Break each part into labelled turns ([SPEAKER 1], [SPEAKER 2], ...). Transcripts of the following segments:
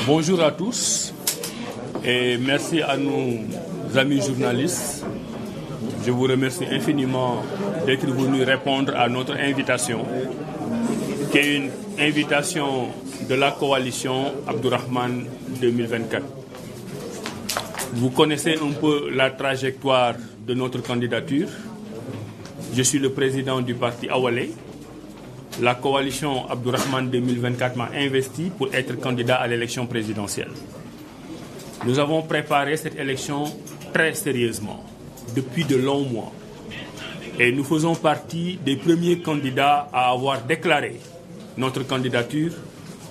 [SPEAKER 1] Bonjour à tous et merci à nos amis journalistes. Je vous remercie infiniment d'être venus répondre à notre invitation, qui est une invitation de la coalition Abdourahmane 2024. Vous connaissez un peu la trajectoire de notre candidature. Je suis le président du parti Awalé. La coalition Abdourahmane 2024 m'a investi pour être candidat à l'élection présidentielle. Nous avons préparé cette élection très sérieusement, depuis de longs mois. Et nous faisons partie des premiers candidats à avoir déclaré notre candidature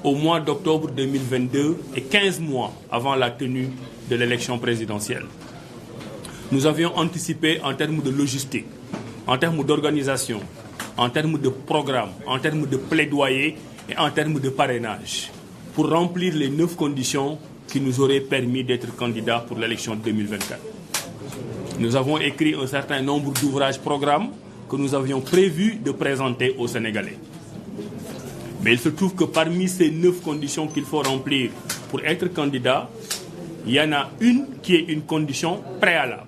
[SPEAKER 1] au mois d'octobre 2022 et 15 mois avant la tenue de l'élection présidentielle. Nous avions anticipé en termes de logistique, en termes d'organisation, en termes de programme, en termes de plaidoyer et en termes de parrainage, pour remplir les 9 conditions qui nous auraient permis d'être candidats pour l'élection 2024. Nous avons écrit un certain nombre d'ouvrages programmes que nous avions prévu de présenter aux Sénégalais. Mais il se trouve que parmi ces 9 conditions qu'il faut remplir pour être candidat, il y en a une qui est une condition préalable.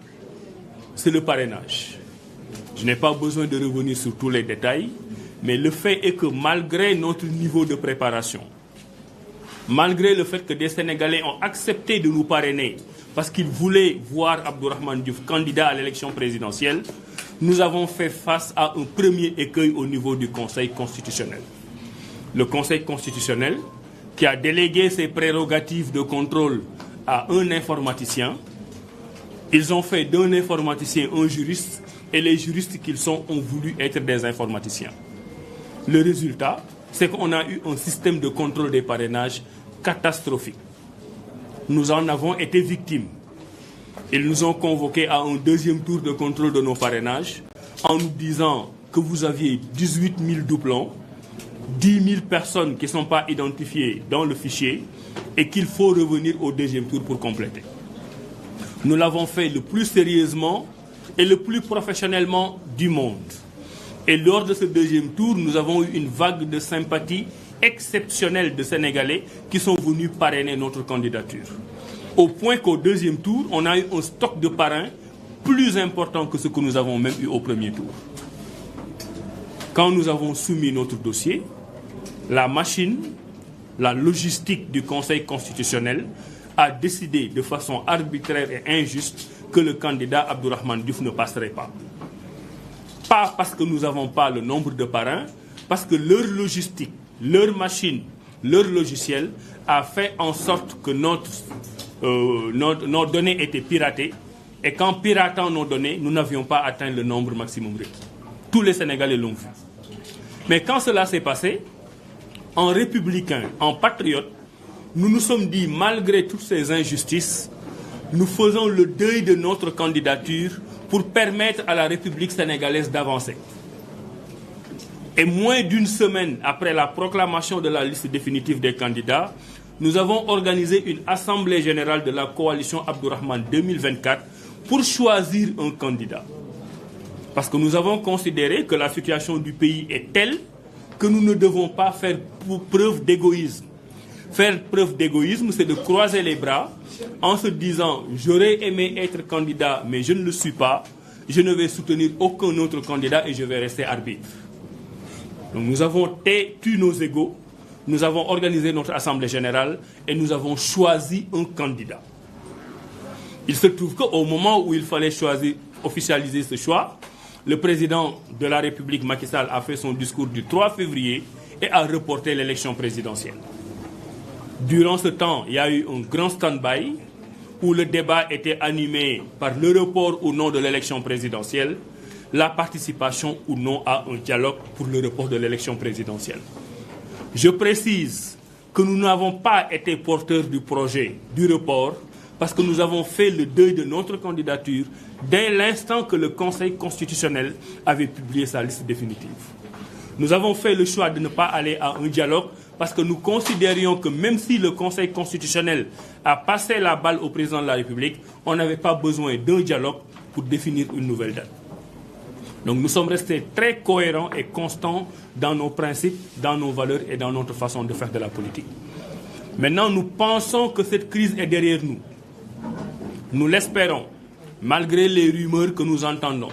[SPEAKER 1] C'est le parrainage. Je n'ai pas besoin de revenir sur tous les détails, mais le fait est que malgré notre niveau de préparation, malgré le fait que des Sénégalais ont accepté de nous parrainer parce qu'ils voulaient voir Abdourahmane Diouf candidat à l'élection présidentielle, nous avons fait face à un premier écueil au niveau du Conseil constitutionnel. Le Conseil constitutionnel, qui a délégué ses prérogatives de contrôle à un informaticien, ils ont fait d'un informaticien un juriste et les juristes qu'ils sont ont voulu être des informaticiens. Le résultat, c'est qu'on a eu un système de contrôle des parrainages catastrophique. Nous en avons été victimes. Ils nous ont convoqués à un deuxième tour de contrôle de nos parrainages en nous disant que vous aviez 18 000 doublons, 10 000 personnes qui ne sont pas identifiées dans le fichier et qu'il faut revenir au deuxième tour pour compléter. Nous l'avons fait le plus sérieusement et le plus professionnellement du monde. Et lors de ce deuxième tour, nous avons eu une vague de sympathie exceptionnelle de Sénégalais qui sont venus parrainer notre candidature. Au point qu'au deuxième tour, on a eu un stock de parrains plus important que ce que nous avons même eu au premier tour. Quand nous avons soumis notre dossier, la machine, la logistique du Conseil constitutionnel a décidé de façon arbitraire et injuste que le candidat Abdourahmane Diouf ne passerait pas. Pas parce que nous n'avons pas le nombre de parrains, parce que leur logistique, leur machine, leur logiciel a fait en sorte que nos données étaient piratées et qu'en piratant nos données, nous n'avions pas atteint le nombre maximum requis. Tous les Sénégalais l'ont vu. Mais quand cela s'est passé, en républicain, en patriote, nous nous sommes dit, malgré toutes ces injustices, nous faisons le deuil de notre candidature pour permettre à la République sénégalaise d'avancer. Et moins d'une semaine après la proclamation de la liste définitive des candidats, nous avons organisé une assemblée générale de la coalition Abdourahmane 2024 pour choisir un candidat. Parce que nous avons considéré que la situation du pays est telle que nous ne devons pas faire preuve d'égoïsme. Faire preuve d'égoïsme, c'est de croiser les bras en se disant « j'aurais aimé être candidat, mais je ne le suis pas, je ne vais soutenir aucun autre candidat et je vais rester arbitre ». Donc nous avons tué nos égos, nous avons organisé notre assemblée générale et nous avons choisi un candidat. Il se trouve qu'au moment où il fallait officialiser ce choix, le président de la République, Macky Sall, a fait son discours du 3 février et a reporté l'élection présidentielle. Durant ce temps, il y a eu un grand stand-by où le débat était animé par le report ou non de l'élection présidentielle, la participation ou non à un dialogue pour le report de l'élection présidentielle. Je précise que nous n'avons pas été porteurs du projet du report parce que nous avons fait le deuil de notre candidature dès l'instant que le Conseil constitutionnel avait publié sa liste définitive. Nous avons fait le choix de ne pas aller à un dialogue parce que nous considérions que même si le Conseil constitutionnel a passé la balle au président de la République, on n'avait pas besoin d'un dialogue pour définir une nouvelle date. Donc nous sommes restés très cohérents et constants dans nos principes, dans nos valeurs et dans notre façon de faire de la politique. Maintenant, nous pensons que cette crise est derrière nous. Nous l'espérons, malgré les rumeurs que nous entendons.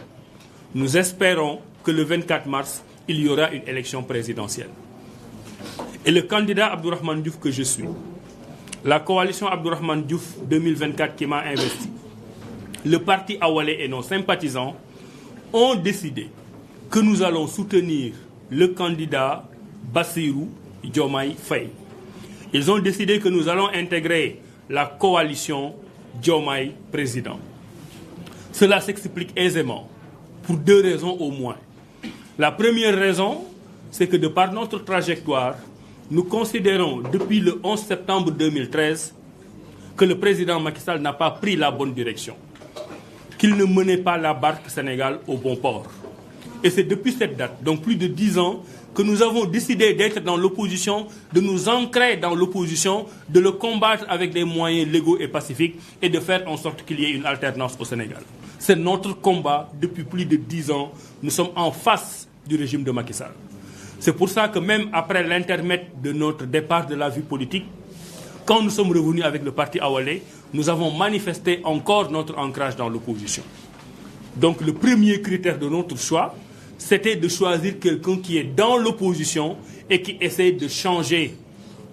[SPEAKER 1] Nous espérons que le 24 mars, il y aura une élection présidentielle. Et le candidat Abdourahmane Diouf que je suis, la coalition Abdourahmane Diouf 2024 qui m'a investi, le parti Awalé et nos sympathisants ont décidé que nous allons soutenir le candidat Bassirou Diomaye Faye. Ils ont décidé que nous allons intégrer la coalition Diomaye Président. Cela s'explique aisément pour deux raisons au moins. La première raison, c'est que de par notre trajectoire, nous considérons depuis le 11 septembre 2013 que le président Macky Sall n'a pas pris la bonne direction, qu'il ne menait pas la barque Sénégal au bon port. Et c'est depuis cette date, donc plus de 10 ans, que nous avons décidé d'être dans l'opposition, de nous ancrer dans l'opposition, de le combattre avec des moyens légaux et pacifiques et de faire en sorte qu'il y ait une alternance au Sénégal. C'est notre combat depuis plus de 10 ans. Nous sommes en face du régime de Macky Sall. C'est pour ça que même après l'intermède de notre départ de la vie politique, quand nous sommes revenus avec le parti Awalé, nous avons manifesté encore notre ancrage dans l'opposition. Donc le premier critère de notre choix, c'était de choisir quelqu'un qui est dans l'opposition et qui essaie de changer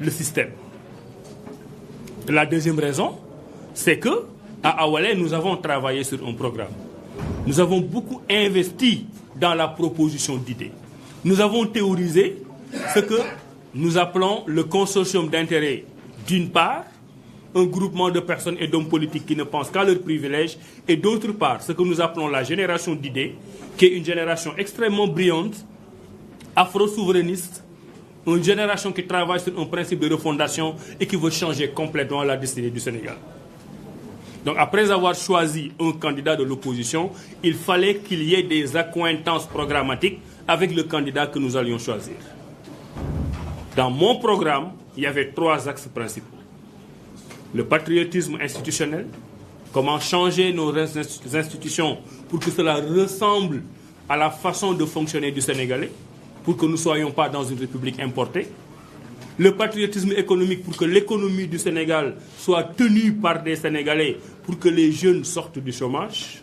[SPEAKER 1] le système. La deuxième raison, c'est que à Awalé, nous avons travaillé sur un programme. Nous avons beaucoup investi dans la proposition d'idées. Nous avons théorisé ce que nous appelons le consortium d'intérêts, d'une part, un groupement de personnes et d'hommes politiques qui ne pensent qu'à leurs privilèges, et d'autre part, ce que nous appelons la génération d'idées, qui est une génération extrêmement brillante, afro-souverainiste, une génération qui travaille sur un principe de refondation et qui veut changer complètement la destinée du Sénégal. Donc après avoir choisi un candidat de l'opposition, il fallait qu'il y ait des accointances programmatiques avec le candidat que nous allions choisir. Dans mon programme, il y avait 3 axes principaux. Le patriotisme institutionnel, comment changer nos institutions pour que cela ressemble à la façon de fonctionner du Sénégalais, pour que nous ne soyons pas dans une république importée. Le patriotisme économique pour que l'économie du Sénégal soit tenue par des Sénégalais, pour que les jeunes sortent du chômage,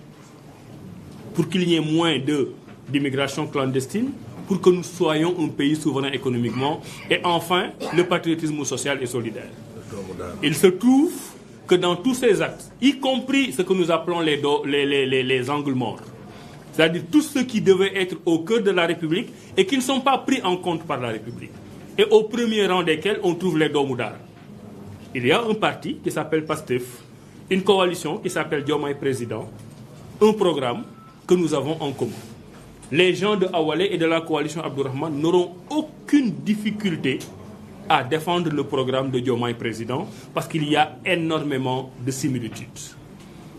[SPEAKER 1] pour qu'il y ait moins d'immigration clandestine, pour que nous soyons un pays souverain économiquement. Et enfin, le patriotisme social et solidaire. Il se trouve que dans tous ces actes, y compris ce que nous appelons les angles morts, c'est-à-dire tous ceux qui devaient être au cœur de la République et qui ne sont pas pris en compte par la République, et au premier rang desquels on trouve les Domoudar. Il y a un parti qui s'appelle PASTEF, une coalition qui s'appelle Diomaye Président, un programme que nous avons en commun. Les gens de Awalé et de la coalition Abdourahmane n'auront aucune difficulté à défendre le programme de Diomaye Président parce qu'il y a énormément de similitudes.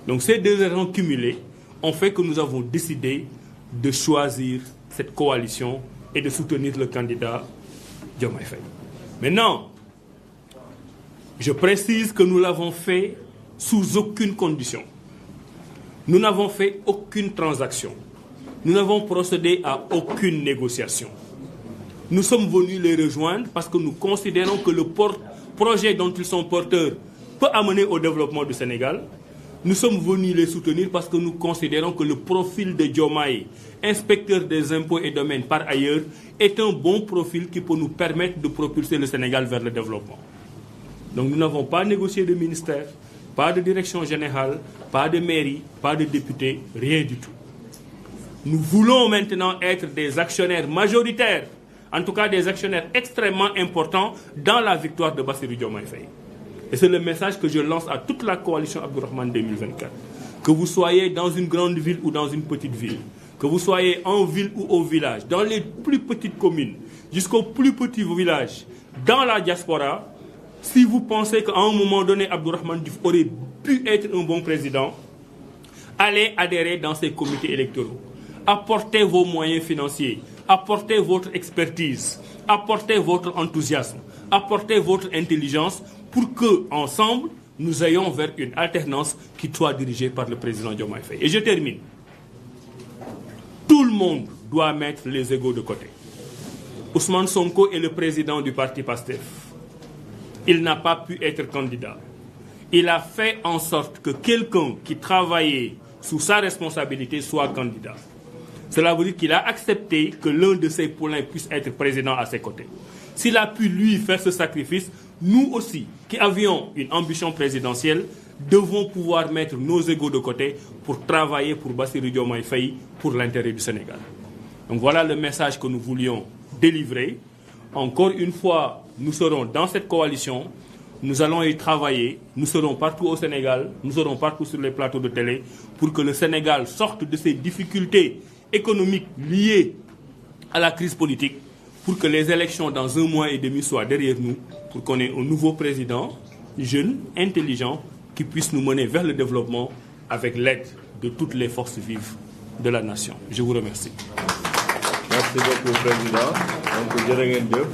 [SPEAKER 1] Donc ces deux raisons cumulées ont fait que nous avons décidé de choisir cette coalition et de soutenir le candidat Diomaye Faye. Maintenant, je précise que nous l'avons fait sous aucune condition. Nous n'avons fait aucune transaction. Nous n'avons procédé à aucune négociation. Nous sommes venus les rejoindre parce que nous considérons que le projet dont ils sont porteurs peut amener au développement du Sénégal. Nous sommes venus les soutenir parce que nous considérons que le profil de Diomaye, inspecteur des impôts et domaines par ailleurs, est un bon profil qui peut nous permettre de propulser le Sénégal vers le développement. Donc nous n'avons pas négocié de ministère, pas de direction générale, pas de mairie, pas de député, rien du tout. Nous voulons maintenant être des actionnaires majoritaires, en tout cas des actionnaires extrêmement importants dans la victoire de Bassirou Diomaye Faye. Et c'est le message que je lance à toute la coalition Abdourahmane 2024. Que vous soyez dans une grande ville ou dans une petite ville, que vous soyez en ville ou au village, dans les plus petites communes, jusqu'au plus petit village, dans la diaspora, si vous pensez qu'à un moment donné, Abdourahmane Diouf aurait pu être un bon président, allez adhérer dans ces comités électoraux. Apportez vos moyens financiers, apportez votre expertise, apportez votre enthousiasme, apportez votre intelligence pour que, ensemble, nous ayons vers une alternance qui soit dirigée par le président Diomaye Faye. Et je termine. Tout le monde doit mettre les égos de côté. Ousmane Sonko est le président du parti PASTEF. Il n'a pas pu être candidat. Il a fait en sorte que quelqu'un qui travaillait sous sa responsabilité soit candidat. Cela veut dire qu'il a accepté que l'un de ses poulains puisse être président à ses côtés. S'il a pu, lui, faire ce sacrifice, nous aussi, qui avions une ambition présidentielle, devons pouvoir mettre nos égos de côté pour travailler pour Bassirou Diomaye Faye, pour l'intérêt du Sénégal. Donc voilà le message que nous voulions délivrer. Encore une fois, nous serons dans cette coalition. Nous allons y travailler. Nous serons partout au Sénégal. Nous serons partout sur les plateaux de télé pour que le Sénégal sorte de ses difficultés économiques liées à la crise politique, pour que les élections dans 1 mois et demi soient derrière nous, pour qu'on ait un nouveau président, jeune, intelligent, qui puisse nous mener vers le développement avec l'aide de toutes les forces vives de la nation. Je vous remercie.
[SPEAKER 2] Merci beaucoup, Président. Donc,